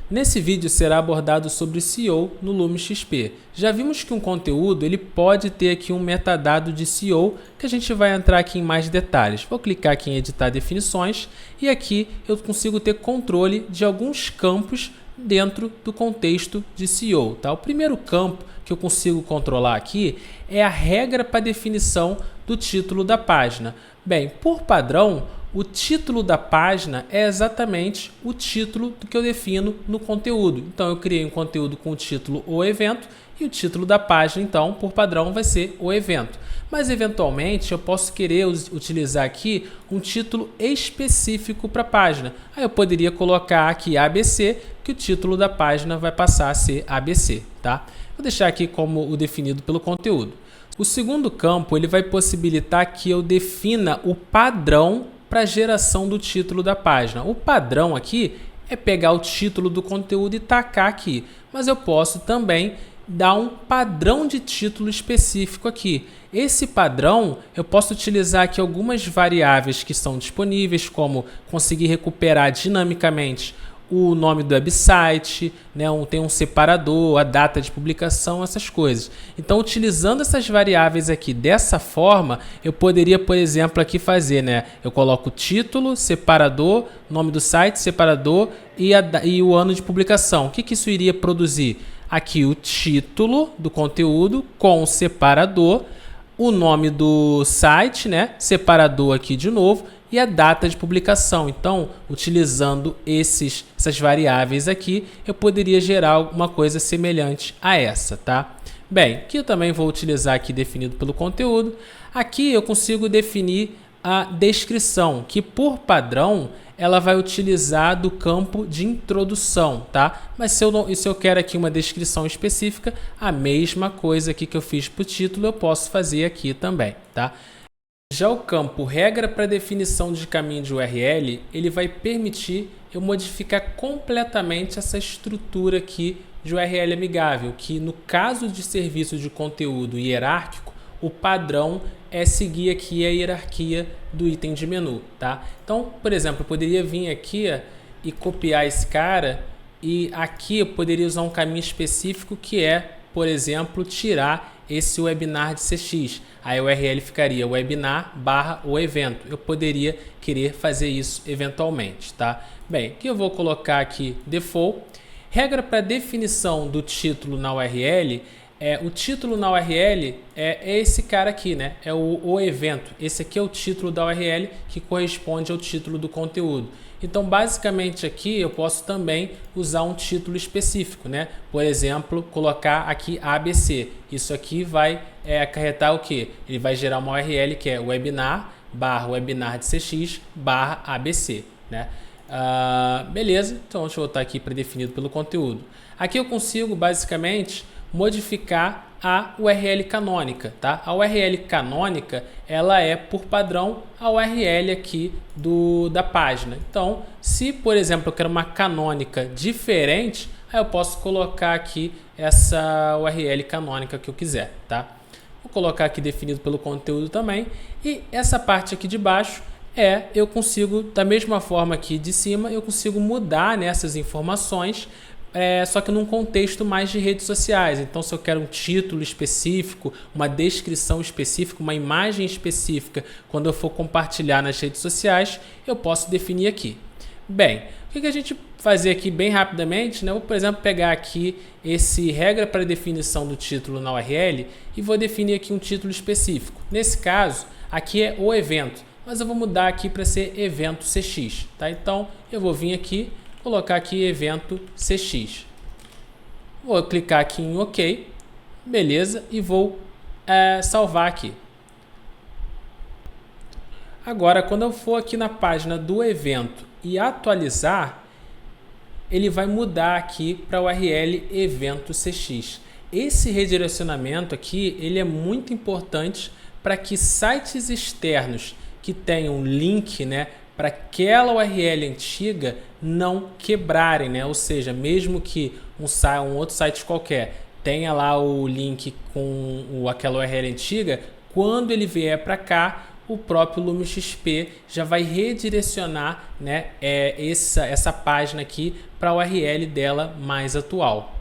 Nesse vídeo será abordado sobre SEO no Lume XP. Já vimos que um conteúdo ele pode ter aqui um metadado de SEO, que a gente vai entrar aqui em mais detalhes. Vou clicar aqui em editar definições e aqui eu consigo ter controle de alguns campos dentro do contexto de SEO. Tá? O primeiro campo que eu consigo controlar aqui é a regra para definição do título da página. Bem, por padrão, o título da página é exatamente o título do que eu defino no conteúdo. Então, eu criei um conteúdo com o título O Evento e o título da página, então, por padrão, vai ser O Evento. Mas, eventualmente, eu posso querer utilizar aqui um título específico para a página. Aí eu poderia colocar aqui ABC, que o título da página vai passar a ser ABC, tá? Vou deixar aqui como o definido pelo conteúdo. O segundo campo ele vai possibilitar que eu defina o padrão para a geração do título da página. O padrão aqui é pegar o título do conteúdo e tacar aqui, mas eu posso também dar um padrão de título específico aqui. Esse padrão eu posso utilizar aqui algumas variáveis que são disponíveis, como conseguir recuperar dinamicamente o nome do website, né? Tem um separador, a data de publicação, essas coisas. Então, utilizando essas variáveis aqui dessa forma, eu poderia, por exemplo, aqui fazer, né? Eu coloco título, separador, nome do site, separador e o ano de publicação. O que isso iria produzir? Aqui o título do conteúdo com o separador, o nome do site, né? Separador aqui de novo, e a data de publicação. Então, utilizando essas variáveis aqui, eu poderia gerar alguma coisa semelhante a essa, tá? Bem, aqui eu também vou utilizar aqui definido pelo conteúdo. Aqui eu consigo definir a descrição, que por padrão ela vai utilizar do campo de introdução, tá? Mas se eu quero aqui uma descrição específica, a mesma coisa aqui que eu fiz para o título, eu posso fazer aqui também, tá? Já o campo regra para definição de caminho de URL, ele vai permitir eu modificar completamente essa estrutura aqui de URL amigável, que no caso de serviço de conteúdo hierárquico, o padrão é seguir aqui a hierarquia do item de menu, tá? Então, por exemplo, eu poderia vir aqui e copiar esse cara e aqui eu poderia usar um caminho específico que é, por exemplo, tirar esse webinar de CX. A URL ficaria webinar/o evento. Eu poderia querer fazer isso eventualmente, tá? Bem, aqui eu vou colocar aqui default. Regra para definição do título na URL. O título na URL é esse cara aqui, né? É o evento. Esse aqui é o título da URL que corresponde ao título do conteúdo. Então, basicamente aqui eu posso também usar um título específico, né? Por exemplo, colocar aqui ABC. Isso aqui vai acarretar o quê? Ele vai gerar uma URL que é webinar/webinar de CX/ABC, né? Beleza, então deixa eu voltar aqui para definido pelo conteúdo. Aqui eu consigo basicamente modificar a URL canônica, tá? A URL canônica, ela é por padrão a URL aqui da página. Então, se por exemplo eu quero uma canônica diferente, aí eu posso colocar aqui essa URL canônica que eu quiser, tá? Vou colocar aqui definido pelo conteúdo também. E essa parte aqui de baixo eu consigo, da mesma forma aqui de cima, eu consigo mudar nessas informações, só que num contexto mais de redes sociais. Então, se eu quero um título específico, uma descrição específica, uma imagem específica, quando eu for compartilhar nas redes sociais, eu posso definir aqui. Bem, o que a gente fazer aqui bem rapidamente, né? Eu vou, por exemplo, pegar aqui esse regra para definição do título na URL e vou definir aqui um título específico. Nesse caso, aqui é o evento, mas eu vou mudar aqui para ser evento CX, tá? Então, eu vou vir aqui, colocar aqui evento CX. Vou clicar aqui em OK, beleza, e vou salvar aqui. Agora, quando eu for aqui na página do evento e atualizar, ele vai mudar aqui para o URL evento CX. Esse redirecionamento aqui, ele é muito importante para que sites externos que tenham link, né, para aquela URL antiga não quebrarem, né? Ou seja, mesmo que um outro site qualquer tenha lá o link com aquela URL antiga, quando ele vier para cá, o próprio Lume XP já vai redirecionar, né, essa página aqui para a URL dela mais atual.